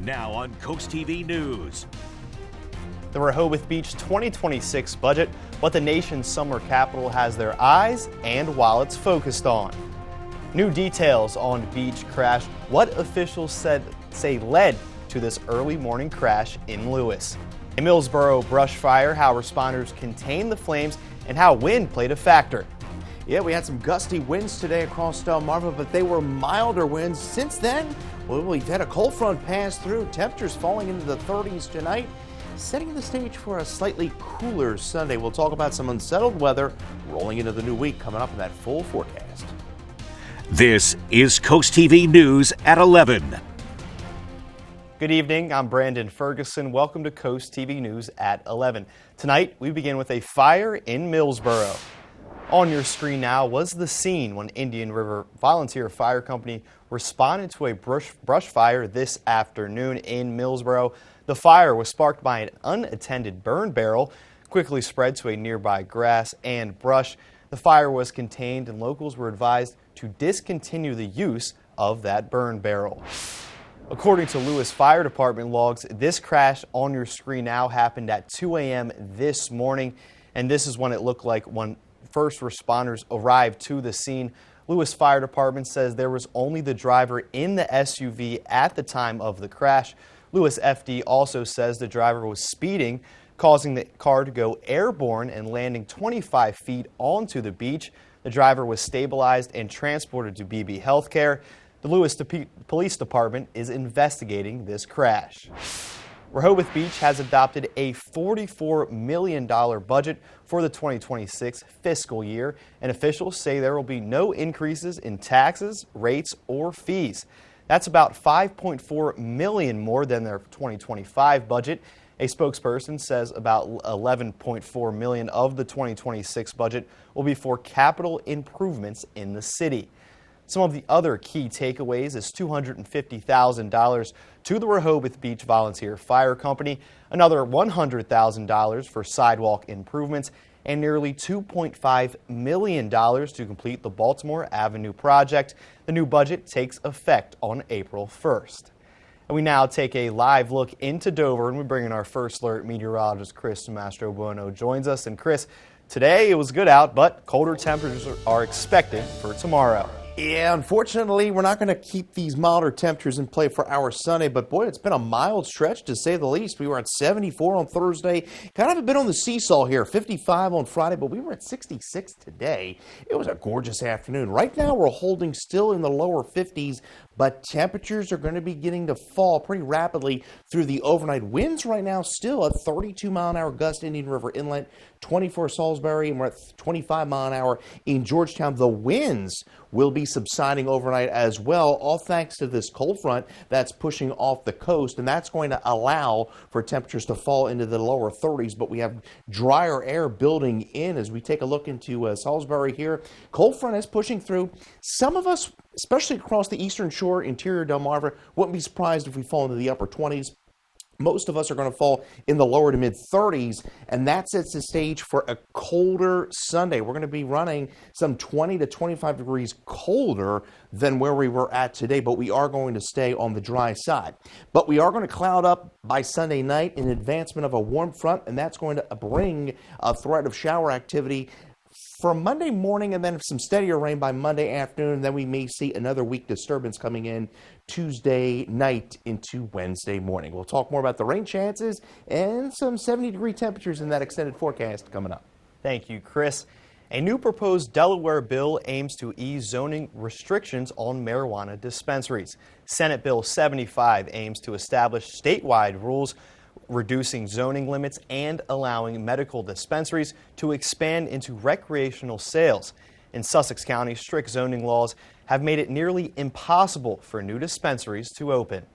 Now on CoastTV News. The Rehoboth Beach 2026 budget, what the nation's summer capital has their eyes and wallets focused on. New details on beach crash, what officials say led to this early morning crash in Lewes. A Millsboro brush fire, how responders contained the flames and how wind played a factor. Yeah, we had some gusty winds today across Delmarva, but they were milder winds. Since then, well, we've had a cold front pass through, temperatures falling into the 30s tonight, setting the stage for a slightly cooler Sunday. We'll talk about some unsettled weather rolling into the new week coming up in that full forecast. This is CoastTV News at 11. Good evening, I'm Brandon Ferguson. Welcome to CoastTV News at 11. Tonight, we begin with a fire in Millsboro. On your screen now was the scene when Indian River Volunteer Fire Company responded to a brush fire this afternoon in Millsboro. The fire was sparked by an unattended burn barrel, quickly spread to a nearby grass and brush. The fire was contained and locals were advised to discontinue the use of that burn barrel. According to Lewes Fire Department logs, this crash on your screen now happened at 2 a.m. this morning, and this is when it looked like when first responders arrived to the scene. Lewes Fire Department says there was only the driver in the SUV at the time of the crash. Lewes FD also says the driver was speeding, causing the car to go airborne and landing 25 feet onto the beach. The driver was stabilized and transported to BB Healthcare. The Lewes Police Department is investigating this crash. Rehoboth Beach has adopted a $44 million budget for the 2026 fiscal year, and officials say there will be no increases in taxes, rates, or fees. That's about $5.4 million more than their 2025 budget. A spokesperson says about $11.4 million of the 2026 budget will be for capital improvements in the city. Some of the other key takeaways is $250,000 to the Rehoboth Beach Volunteer Fire Company, another $100,000 for sidewalk improvements, and nearly $2.5 million to complete the Baltimore Avenue project. The new budget takes effect on April 1st. And we now take a live look into Dover, and we bring in our first alert meteorologist, Chris Mastrobuono, joins us. And Chris, today it was good out, but colder temperatures are expected for tomorrow. Yeah, unfortunately, we're not going to keep these milder temperatures in play for our Sunday, but boy, it's been a mild stretch to say the least. We were at 74 on Thursday, kind of a bit on the seesaw here, 55 on Friday, but we were at 66 today. It was a gorgeous afternoon. Right now, we're holding still in the lower 50s, but temperatures are going to be beginning to fall pretty rapidly through the overnight. Winds right now still at 32-mile-an-hour gust Indian River Inlet, 24 Salisbury, and we're at 25-mile-an-hour in Georgetown. The winds will be subsiding overnight as well, all thanks to this cold front that's pushing off the coast, and that's going to allow for temperatures to fall into the lower 30s, but we have drier air building in as we take a look into Salisbury here. Cold front is pushing through. Some of us, especially across the eastern shore, interior Delmarva, wouldn't be surprised if we fall into the upper 20s. Most of us are going to fall in the lower to mid 30s, and that sets the stage for a colder Sunday. We're going to be running some 20 to 25 degrees colder than where we were at today, but we are going to stay on the dry side. But we are going to cloud up by Sunday night in advancement of a warm front, and that's going to bring a threat of shower activity for Monday morning, and then some steadier rain by Monday afternoon. Then we may see another weak disturbance coming in Tuesday night into Wednesday morning. We'll talk more about the rain chances and some 70-degree temperatures in that extended forecast coming up. Thank you, Chris. A new proposed Delaware bill aims to ease zoning restrictions on marijuana dispensaries. Senate Bill 75 aims to establish statewide rules reducing zoning limits and allowing medical dispensaries to expand into recreational sales. In Sussex County, strict zoning laws have made it nearly impossible for new dispensaries to open.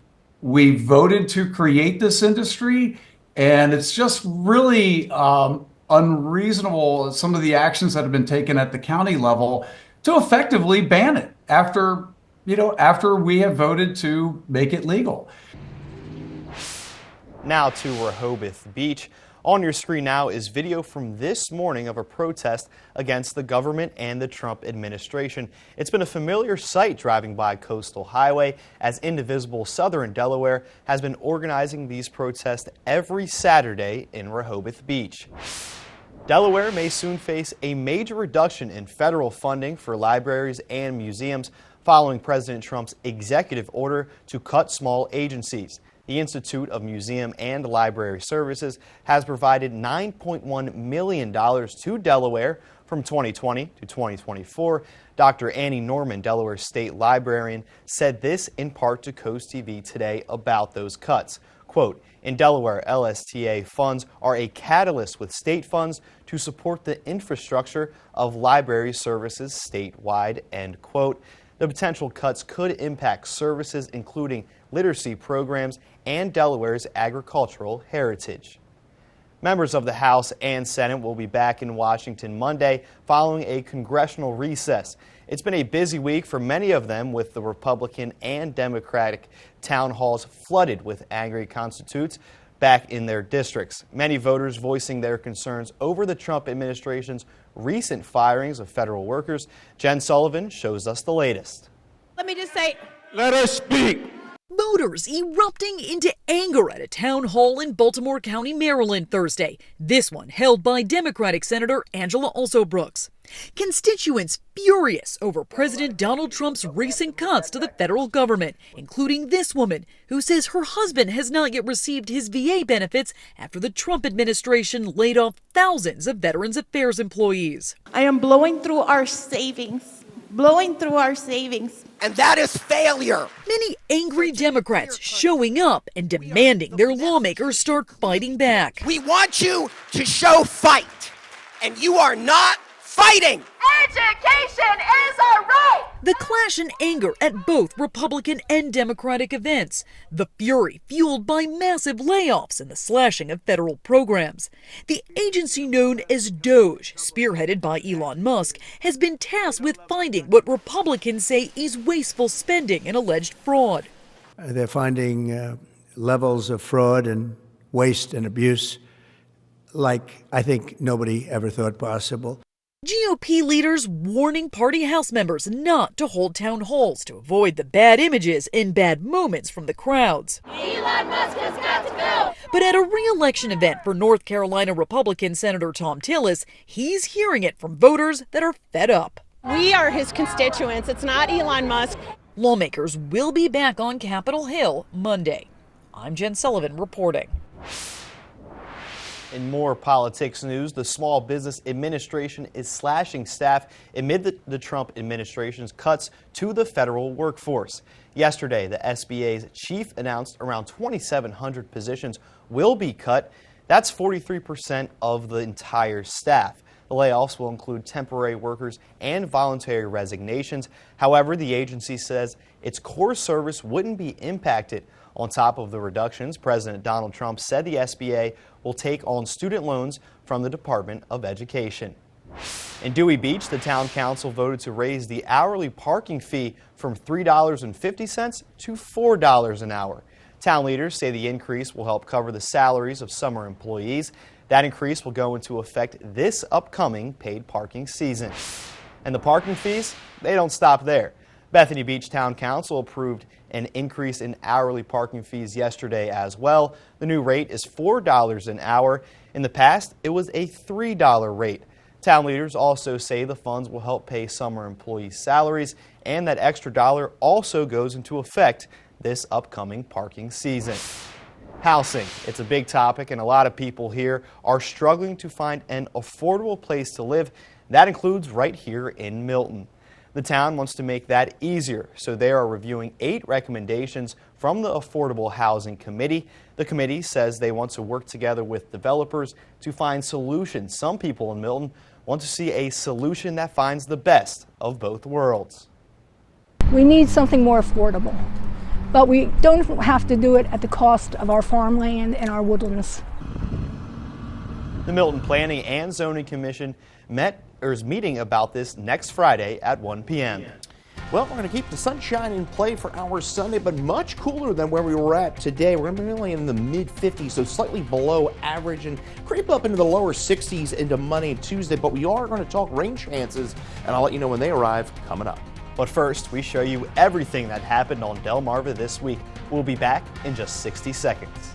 We voted to create this industry, and it's just really unreasonable, some of the actions that have been taken at the county level to effectively ban it after we have voted to make it legal. Now to Rehoboth Beach. On your screen now is video from this morning of a protest against the government and the Trump administration. It's been a familiar sight driving by Coastal Highway as Indivisible Southern Delaware has been organizing these protests every Saturday in Rehoboth Beach. Delaware may soon face a major reduction in federal funding for libraries and museums following President Trump's executive order to cut small agencies. The Institute of Museum and Library Services has provided $9.1 million to Delaware from 2020 to 2024. Dr. Annie Norman, Delaware State Librarian, said this in part to CoastTV today about those cuts. Quote, in Delaware, LSTA funds are a catalyst with state funds to support the infrastructure of library services statewide, end quote. The potential cuts could impact services including literacy programs and Delaware's agricultural heritage. Members of the House and Senate will be back in Washington Monday following a congressional recess. It's been a busy week for many of them, with the Republican and Democratic town halls flooded with angry constituents back in their districts. Many voters voicing their concerns over the Trump administration's recent firings of federal workers. Jen Sullivan shows us the latest. Let me just say, let us speak. Voters erupting into anger at a town hall in Baltimore County, Maryland Thursday. This one held by Democratic Senator Angela Alsobrooks. Constituents furious over President Donald Trump's recent cuts to the federal government, including this woman who says her husband has not yet received his VA benefits after the Trump administration laid off thousands of Veterans Affairs employees. I am blowing through our savings. And that is failure. Many angry Democrats showing up and demanding their lawmakers start fighting back. We want you to show fight, and you are not fighting. Education is a right. The clash and anger at both Republican and Democratic events. The fury fueled by massive layoffs and the slashing of federal programs. The agency known as DOGE, spearheaded by Elon Musk, has been tasked with finding what Republicans say is wasteful spending and alleged fraud. They're finding levels of fraud and waste and abuse like I think nobody ever thought possible. GOP leaders warning party House members not to hold town halls to avoid the bad images and bad moments from the crowds. Elon Musk has got to go. But at a re-election event for North Carolina Republican Senator Tom Tillis, he's hearing it from voters that are fed up. We are his constituents. It's not Elon Musk. Lawmakers will be back on Capitol Hill Monday. I'm Jen Sullivan reporting. In more politics news, the Small Business Administration is slashing staff amid the Trump administration's cuts to the federal workforce. Yesterday, the SBA's chief announced around 2,700 positions will be cut. That's 43% of the entire staff. The layoffs will include temporary workers and voluntary resignations. However, the agency says its core service wouldn't be impacted. On top of the reductions, President Donald Trump said the SBA will take on student loans from the Department of Education. In Dewey Beach, the town council voted to raise the hourly parking fee from $3.50 to $4 an hour. Town leaders say the increase will help cover the salaries of summer employees. That increase will go into effect this upcoming paid parking season. And the parking fees, they don't stop there. Bethany Beach Town Council approved an increase in hourly parking fees yesterday as well. The new rate is $4 an hour. In the past, it was a $3 rate. Town leaders also say the funds will help pay summer employees' salaries, and that extra dollar also goes into effect this upcoming parking season. Housing, it's a big topic, and a lot of people here are struggling to find an affordable place to live. That includes right here in Milton. The town wants to make that easier, so they are reviewing 8 recommendations from the Affordable Housing Committee. The committee says they want to work together with developers to find solutions. Some people in Milton want to see a solution that finds the best of both worlds. We need something more affordable, but we don't have to do it at the cost of our farmland and our woodlands. The Milton Planning and Zoning Commission is meeting about this next Friday at 1 p.m. Well, we're going to keep the sunshine in play for our Sunday, but much cooler than where we were at today. We're going to be only in the mid-50s, so slightly below average, and creep up into the lower 60s into Monday and Tuesday. But we are going to talk rain chances, and I'll let you know when they arrive coming up. But first, we show you everything that happened on Delmarva this week. We'll be back in just 60 seconds.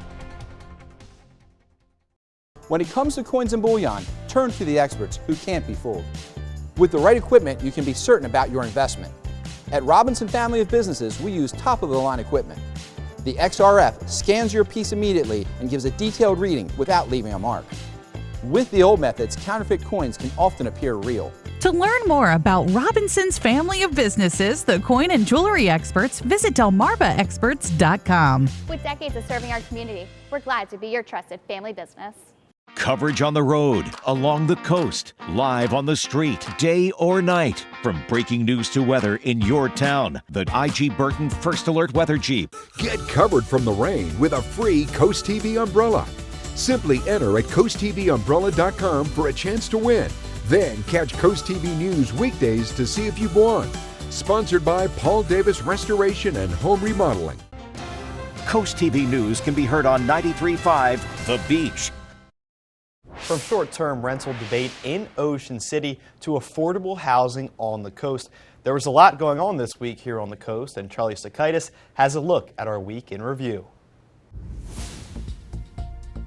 When it comes to coins and bullion, turn to the experts who can't be fooled. With the right equipment, you can be certain about your investment. At Robinson Family of Businesses, we use top-of-the-line equipment. The XRF scans your piece immediately and gives a detailed reading without leaving a mark. With the old methods, counterfeit coins can often appear real. To learn more about Robinson's Family of Businesses, the coin and jewelry experts, visit delmarvaexperts.com. With decades of serving our community, we're glad to be your trusted family business. Coverage on the road, along the coast, live on the street, day or night. From breaking news to weather in your town, the IG Burton First Alert Weather Jeep. Get covered from the rain with a free Coast TV umbrella. Simply enter at coasttvumbrella.com for a chance to win. Then catch Coast TV News weekdays to see if you've won. Sponsored by Paul Davis Restoration and Home Remodeling. Coast TV News can be heard on 93.5 The Beach. From short-term rental debate in Ocean City to affordable housing on the coast, there was a lot going on this week here on the coast, and Charlie Sakaitis has a look at our week in review.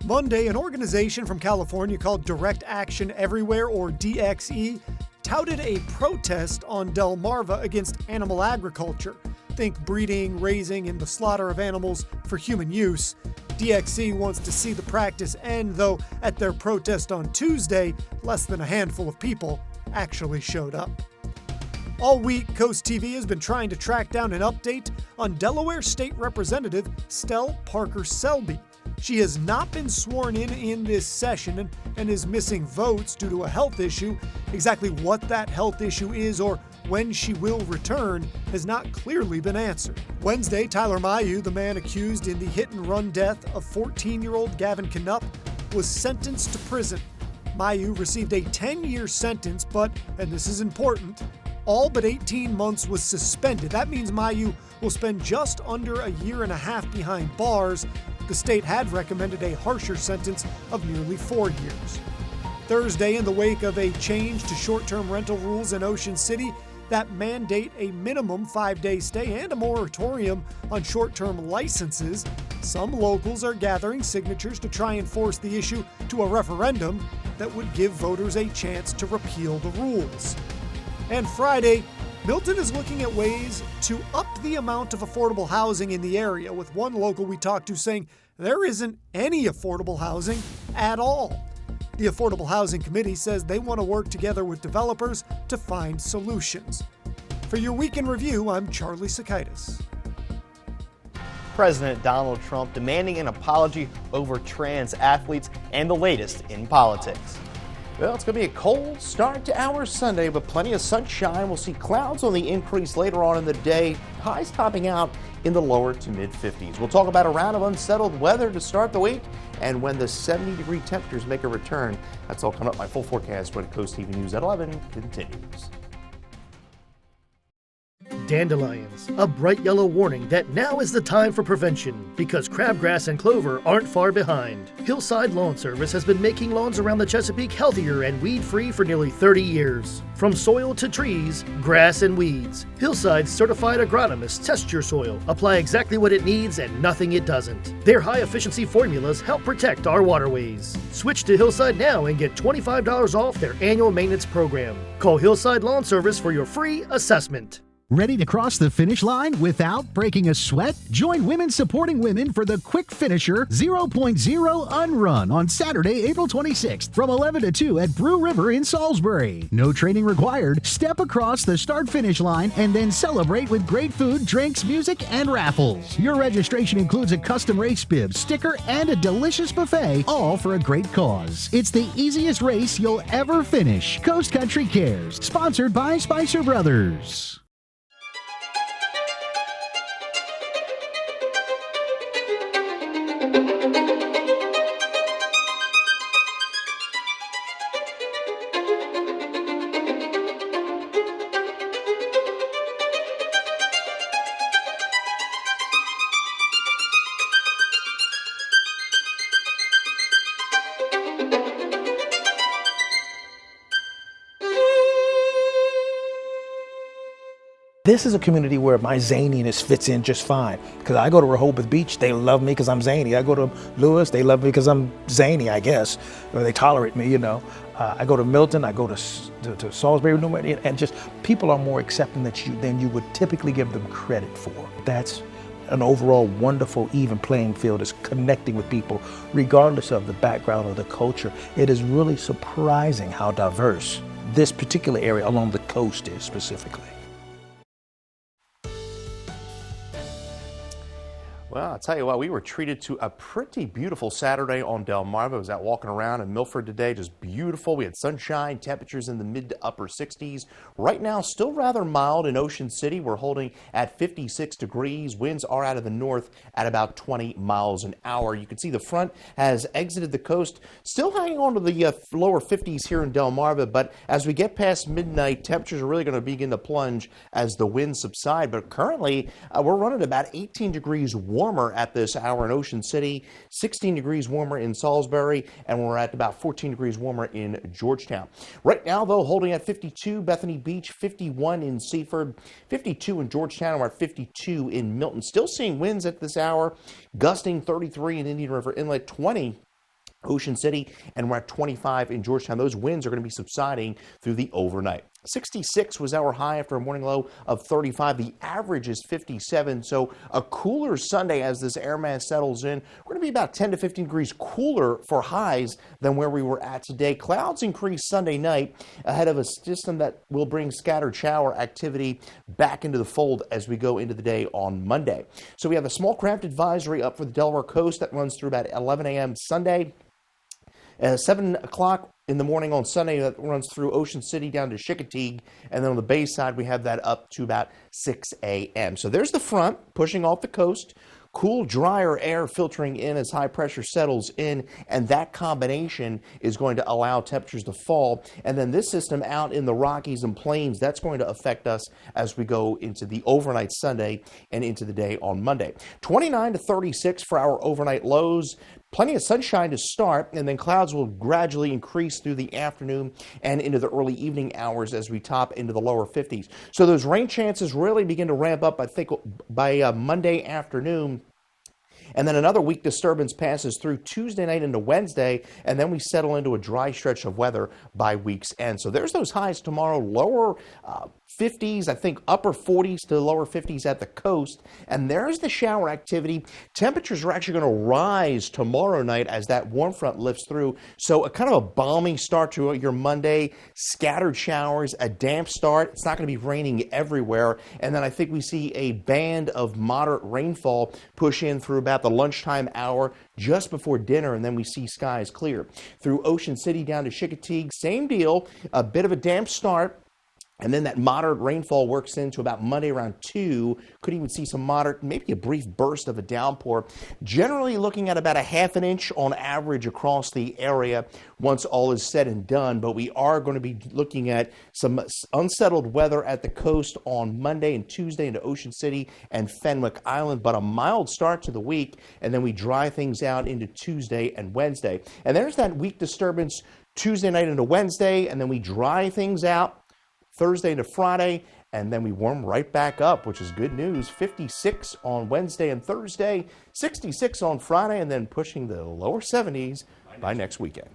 Monday, an organization from California called Direct Action Everywhere, or DXE, touted a protest on Delmarva against animal agriculture. Think breeding, raising, and the slaughter of animals for human use. DXE wants to see the practice end, though at their protest on Tuesday, less than a handful of people actually showed up. All week, Coast TV has been trying to track down an update on Delaware State Representative Stell Parker Selby. She has not been sworn in this session and is missing votes due to a health issue. Exactly what that health issue is or when she will return has not clearly been answered. Wednesday, Tyler Mayu, the man accused in the hit-and-run death of 14-year-old Gavin Knupp, was sentenced to prison. Mayu received a 10-year sentence, but, and this is important, all but 18 months was suspended. That means Mayu will spend just under a year and a half behind bars. The state had recommended a harsher sentence of nearly 4 years. Thursday, in the wake of a change to short-term rental rules in Ocean City that mandate a minimum 5-day stay and a moratorium on short-term licenses, some locals are gathering signatures to try and force the issue to a referendum that would give voters a chance to repeal the rules. And Friday, Milton is looking at ways to up the amount of affordable housing in the area, with one local we talked to saying there isn't any affordable housing at all. The Affordable Housing Committee says they want to work together with developers to find solutions. For your Week in Review, I'm Charlie Sakaitis. President Donald Trump demanding an apology over trans athletes and the latest in politics. Well, it's going to be a cold start to our Sunday, but plenty of sunshine. We'll see clouds on the increase later on in the day. Highs topping out in the lower to mid-50s. We'll talk about a round of unsettled weather to start the week and when the 70-degree temperatures make a return. That's all coming up. My full forecast when Coast TV News at 11 continues. Dandelions, a bright yellow warning that now is the time for prevention because crabgrass and clover aren't far behind. Hillside Lawn Service has been making lawns around the Chesapeake healthier and weed-free for nearly 30 years. From soil to trees, grass and weeds, Hillside's certified agronomists test your soil, apply exactly what it needs and nothing it doesn't. Their high-efficiency formulas help protect our waterways. Switch to Hillside now and get $25 off their annual maintenance program. Call Hillside Lawn Service for your free assessment. Ready to cross the finish line without breaking a sweat? Join Women Supporting Women for the Quick Finisher 0.0 Unrun on Saturday, April 26th from 11 to 2 at Brew River in Salisbury. No training required. Step across the start-finish line and then celebrate with great food, drinks, music, and raffles. Your registration includes a custom race bib, sticker, and a delicious buffet, all for a great cause. It's the easiest race you'll ever finish. Coast Country Cares, sponsored by Spicer Brothers. This is a community where my zaniness fits in just fine. Because I go to Rehoboth Beach, they love me because I'm zany. I go to Lewes, they love me because I'm zany, I guess. Or they tolerate me, you know. I go to Milton, I go to Salisbury, and just people are more accepting than you would typically give them credit for. That's an overall wonderful, even playing field, is connecting with people, regardless of the background or the culture. It is really surprising how diverse this particular area along the coast is specifically. Well, I'll tell you what, we were treated to a pretty beautiful Saturday on Delmarva. I was out walking around in Milford today, just beautiful. We had sunshine, temperatures in the mid to upper 60s. Right now, still rather mild in Ocean City. We're holding at 56 degrees. Winds are out of the north at about 20 miles an hour. You can see the front has exited the coast, still hanging on to the lower 50s here in Delmarva. But as we get past midnight, temperatures are really going to begin to plunge as the winds subside. But currently, we're running about 18 degrees warmer at this hour in Ocean City, 16 degrees warmer in Salisbury, and we're at about 14 degrees warmer in Georgetown. Right now, though, holding at 52, Bethany Beach, 51 in Seaford, 52 in Georgetown, and we're at 52 in Milton. Still seeing winds at this hour, gusting 33 in Indian River Inlet, 20 Ocean City, and we're at 25 in Georgetown. Those winds are going to be subsiding through the overnight. 66 was our high after a morning low of 35. The average is 57, so a cooler Sunday as this air mass settles in. We're going to be about 10 to 15 degrees cooler for highs than where we were at today. Clouds increase Sunday night ahead of a system that will bring scattered shower activity back into the fold as we go into the day on Monday. So we have a small craft advisory up for the Delaware coast that runs through about 11 a.m. Sunday. 7 o'clock in the morning on Sunday that runs through Ocean City down to Chickateague, and then on the bay side we have that up to about 6 a.m. So there's the front pushing off the coast. Cool, drier air filtering in as high pressure settles in, and that combination is going to allow temperatures to fall. And then this system out in the Rockies and Plains, that's going to affect us as we go into the overnight Sunday and into the day on Monday. 29 to 36 for our overnight lows. Plenty of sunshine to start, and then clouds will gradually increase through the afternoon and into the early evening hours as we top into the lower 50s. So those rain chances really begin to ramp up, I think, by Monday afternoon. And then another weak disturbance passes through Tuesday night into Wednesday, and then we settle into a dry stretch of weather by week's end. So there's those highs tomorrow, lower 50s, I think upper 40s to lower 50s at the coast. And there's the shower activity. Temperatures are actually going to rise tomorrow night as that warm front lifts through. So a kind of a balmy start to your Monday, scattered showers, a damp start. It's not going to be raining everywhere. And then I think we see a band of moderate rainfall push in through about the lunchtime hour just before dinner, and then we see skies clear. Through Ocean City down to Chickateague, same deal, a bit of a damp start. And then that moderate rainfall works into about Monday around 2. Could even see some moderate, maybe a brief burst of a downpour. Generally looking at about a half an inch on average across the area once all is said and done. But we are going to be looking at some unsettled weather at the coast on Monday and Tuesday into Ocean City and Fenwick Island. But a mild start to the week, and then we dry things out into Tuesday and Wednesday. And there's that weak disturbance Tuesday night into Wednesday, and then we dry things out Thursday into Friday, and then we warm right back up, which is good news. 56 on Wednesday and Thursday, 66 on Friday, and then pushing the lower 70s by next weekend.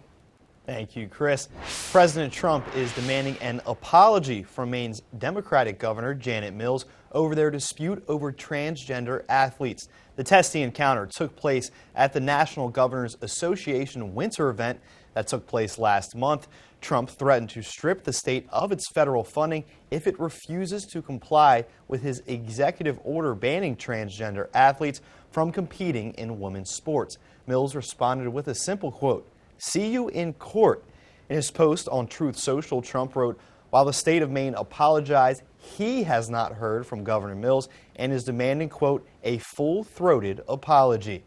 Thank you, Chris. President Trump is demanding an apology from Maine's Democratic Governor Janet Mills over their dispute over transgender athletes. The testy encounter took place at the National Governors Association winter event that took place last month. Trump threatened to strip the state of its federal funding if it refuses to comply with his executive order banning transgender athletes from competing in women's sports. Mills responded with a simple quote, "See you in court." In his post on Truth Social, Trump wrote, while the state of Maine apologized, he has not heard from Governor Mills and is demanding, quote, a full-throated apology.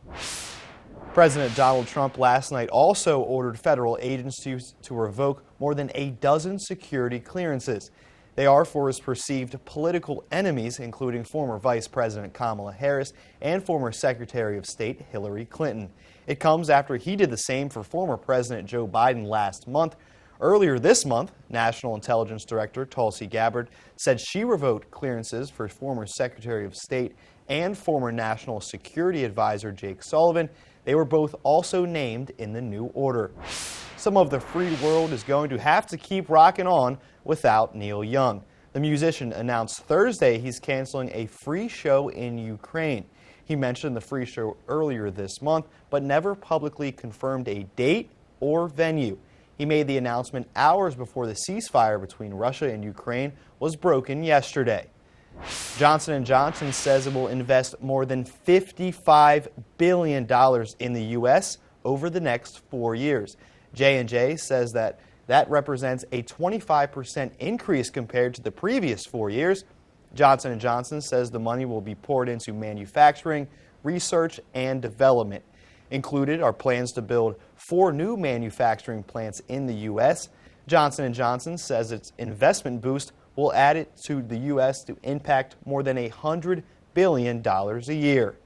President Donald Trump last night also ordered federal agencies to revoke more than a dozen security clearances. They are for his perceived political enemies, including former Vice President Kamala Harris and former Secretary of State Hillary Clinton. It comes after he did the same for former President Joe Biden last month. Earlier this month, National Intelligence Director Tulsi Gabbard said she revoked clearances for former Secretary of State and former National Security Advisor Jake Sullivan. They were both also named in the new order. Some of the free world is going to have to keep rocking on without Neil Young. The musician announced Thursday he's canceling a free show in Ukraine. He mentioned the free show earlier this month, but never publicly confirmed a date or venue. He made the announcement hours before the ceasefire between Russia and Ukraine was broken yesterday. Johnson & Johnson says it will invest more than $55 billion in the U.S. over the next 4 years. J&J says that represents a 25% increase compared to the previous 4 years. Johnson & Johnson says the money will be poured into manufacturing, research, and development. Included are plans to build 4 new manufacturing plants in the U.S. Johnson & Johnson says its investment boost will add it to the U.S. to impact more than $100 billion a year.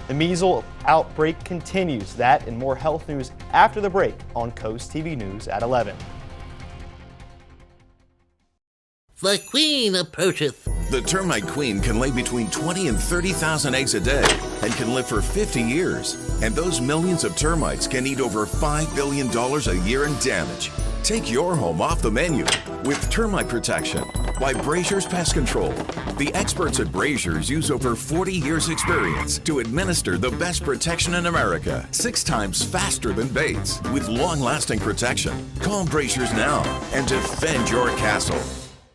The measles outbreak continues. That and more health news after the break on Coast TV News at 11. The queen approacheth. The termite queen can lay between 20 and 30,000 eggs a day and can live for 50 years. And those millions of termites can eat over $5 billion a year in damage. Take your home off the menu with termite protection by Brazier's Pest Control. The experts at Brazier's use over 40 years experience to administer the best protection in America, 6 times faster than Bates, with long-lasting protection. Call Brazier's now and defend your castle.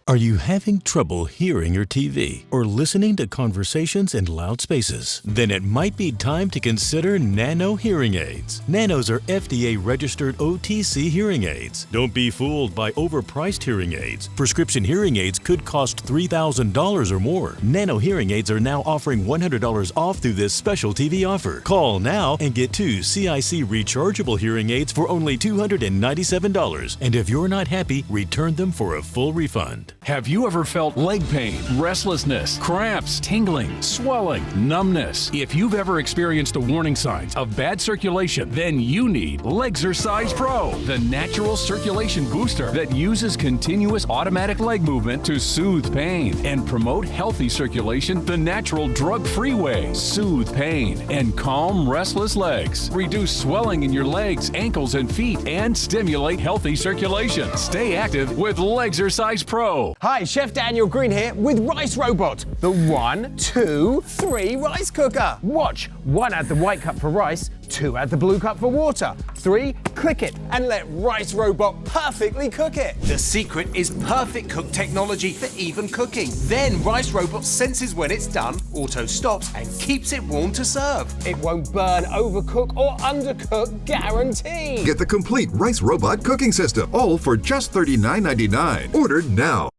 Are you having trouble hearing your TV or listening to conversations in loud spaces? Then it might be time to consider Nano hearing aids. Nanos are FDA-registered OTC hearing aids. Don't be fooled by overpriced hearing aids. Prescription hearing aids could cost $3,000 or more. Nano hearing aids are now offering $100 off through this special TV offer. Call now and get 2 CIC rechargeable hearing aids for only $297. And if you're not happy, return them for a full refund. Have you ever felt leg pain, restlessness, cramps, tingling, swelling, numbness? If you've ever experienced the warning signs of bad circulation, then you need Legzercise Pro, the natural circulation booster that uses continuous automatic leg movement to soothe pain and promote healthy circulation the natural drug-free way. Soothe pain and calm restless legs. Reduce swelling in your legs, ankles, and feet and stimulate healthy circulation. Stay active with Legzercise Pro. Hi, Chef Daniel Green here with Rice Robot, the 1, 2, 3 rice cooker. Watch, 1 add the white cup for rice, 2 add the blue cup for water, 3 click it and let Rice Robot perfectly cook it. The secret is perfect cook technology for even cooking. Then Rice Robot senses when it's done, auto stops and keeps it warm to serve. It won't burn, overcook or undercook, guaranteed. Get the complete Rice Robot cooking system, all for just $39.99. Ordered now.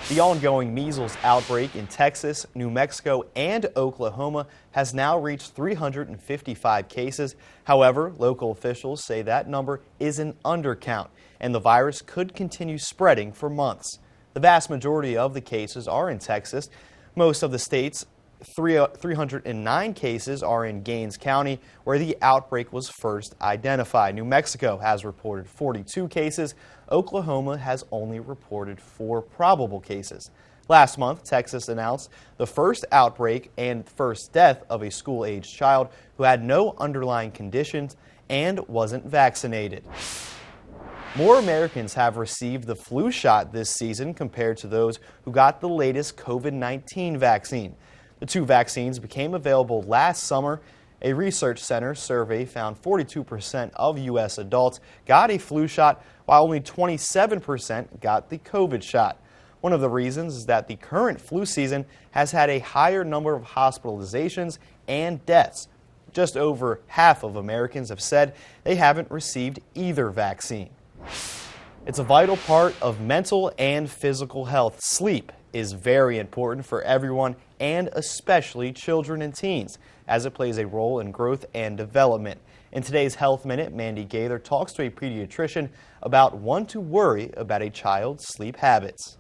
The ongoing measles outbreak in Texas, New Mexico, and Oklahoma has now reached 355 cases. However, local officials say that number is an undercount, and the virus could continue spreading for months. The vast majority of the cases are in Texas. Most of the state's 309 cases are in Gaines County, where the outbreak was first identified. New Mexico has reported 42 cases. Oklahoma has only reported 4 probable cases. Last month, Texas announced the first outbreak and first death of a school-aged child who had no underlying conditions and wasn't vaccinated. More Americans have received the flu shot this season compared to those who got the latest COVID-19 vaccine. The 2 vaccines became available last summer. A research center survey found 42% of U.S. adults got a flu shot, while only 27% got the COVID shot. One of the reasons is that the current flu season has had a higher number of hospitalizations and deaths. Just over half of Americans have said they haven't received either vaccine. It's a vital part of mental and physical health. Sleep is very important for everyone, and especially children and teens, as it plays a role in growth and development. In today's Health Minute, Mandy Gaither talks to a pediatrician about when to worry about a child's sleep habits.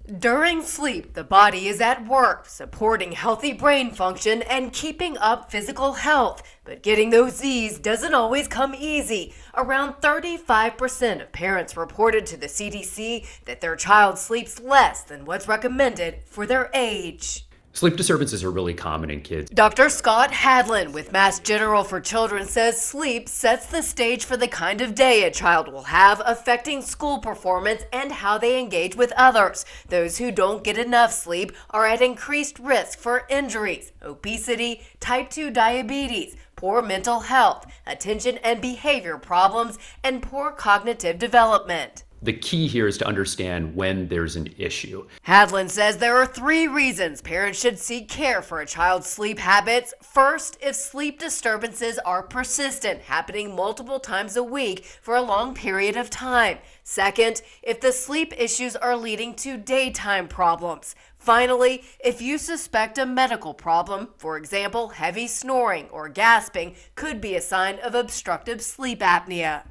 During sleep, the body is at work, supporting healthy brain function and keeping up physical health. But getting those Z's doesn't always come easy. Around 35% of parents reported to the CDC that their child sleeps less than what's recommended for their age. Sleep disturbances are really common in kids. Dr. Scott Hadlin with Mass General for Children says sleep sets the stage for the kind of day a child will have, affecting school performance and how they engage with others. Those who don't get enough sleep are at increased risk for injuries, obesity, type 2 diabetes, poor mental health, attention and behavior problems, and poor cognitive development. The key here is to understand when there's an issue. Hadlin says there are 3 reasons parents should seek care for a child's sleep habits. First, if sleep disturbances are persistent, happening multiple times a week for a long period of time. Second, if the sleep issues are leading to daytime problems. Finally, if you suspect a medical problem, for example, heavy snoring or gasping, could be a sign of obstructive sleep apnea.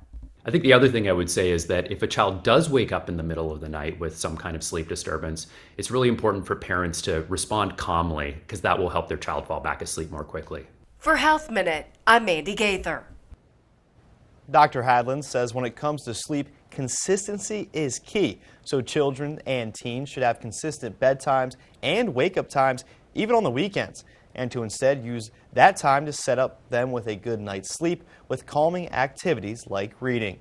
I think the other thing I would say is that if a child does wake up in the middle of the night with some kind of sleep disturbance, it's really important for parents to respond calmly, because that will help their child fall back asleep more quickly. For Health Minute, I'm Mandy Gaither. Dr. Hadlin says when it comes to sleep, consistency is key. So children and teens should have consistent bedtimes and wake-up times, even on the weekends, and to instead use that time to set up them with a good night's sleep with calming activities like reading.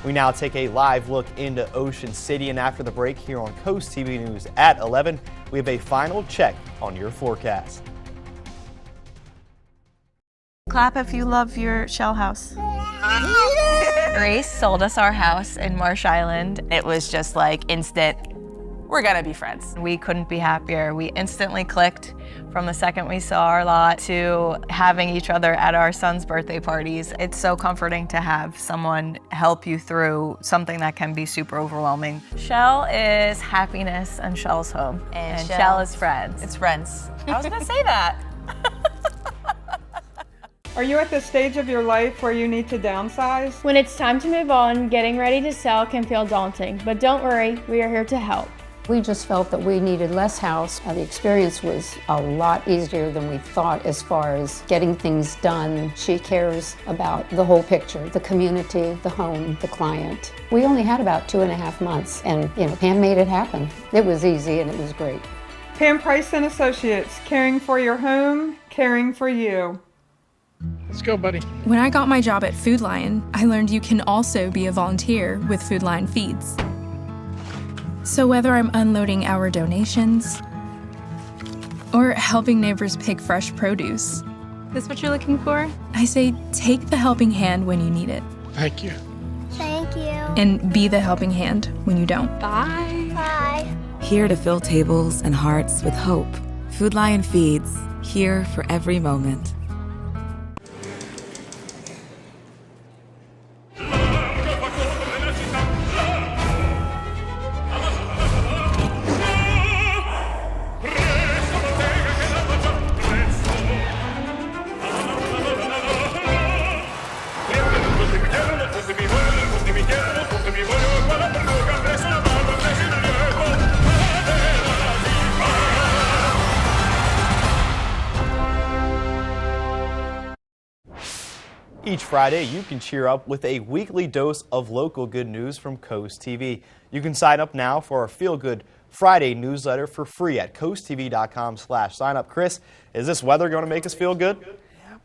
We now take a live look into Ocean City, and after the break here on Coast TV News at 11, we have a final check on your forecast. Clap if you love your shell house. Grace sold us our house in Marsh Island. It was just like instant, we're gonna be friends. We couldn't be happier. We instantly clicked from the second we saw our lot to having each other at our son's birthday parties. It's so comforting to have someone help you through something that can be super overwhelming. Shell is happiness and Shell's home. And Shell is friends. It's friends. I was gonna say that. Are you at the stage of your life where you need to downsize? When it's time to move on, getting ready to sell can feel daunting, but don't worry, we are here to help. We just felt that we needed less house. The experience was a lot easier than we thought as far as getting things done. She cares about the whole picture, the community, the home, the client. We only had about 2.5 months, and Pam made it happen. It was easy and it was great. Pam Price and Associates, caring for your home, caring for you. Let's go, buddy. When I got my job at Food Lion, I learned you can also be a volunteer with Food Lion Feeds. So whether I'm unloading our donations or helping neighbors pick fresh produce, This what you're looking for? I say take the helping hand when you need it. Thank you. Thank you. And be the helping hand when you don't. Bye. Bye. Here to fill tables and hearts with hope. Food Lion Feeds, here for every moment. Each Friday, you can cheer up with a weekly dose of local good news from Coast TV. You can sign up now for our Feel Good Friday newsletter for free at coasttv.com/signup. Chris, is this weather going to make us feel good?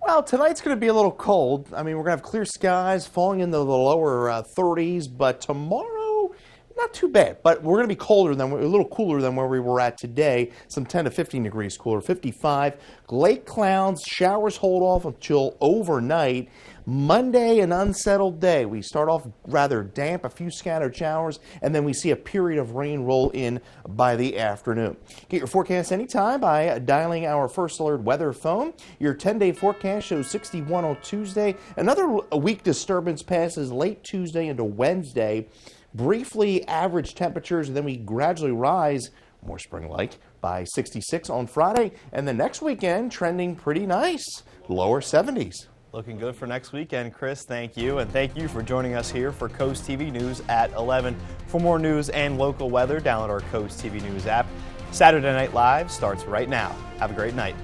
Well, tonight's going to be a little cold. I mean, we're going to have clear skies falling into the lower 30s, but tomorrow, not too bad. But we're going to be colder than, a little cooler than where we were at today. Some 10 to 15 degrees cooler, 55. Lake clouds, showers hold off until overnight. Monday, an unsettled day. We start off rather damp, a few scattered showers, and then we see a period of rain roll in by the afternoon. Get your forecast anytime by dialing our First Alert weather phone. Your 10-day forecast shows 61 on Tuesday. Another weak disturbance passes late Tuesday into Wednesday. Briefly average temperatures, and then we gradually rise, more spring-like, by 66 on Friday. And the next weekend, trending pretty nice, lower 70s. Looking good for next weekend, Chris. Thank you. And thank you for joining us here for Coast TV News at 11. For more news and local weather, download our Coast TV News app. Saturday Night Live starts right now. Have a great night.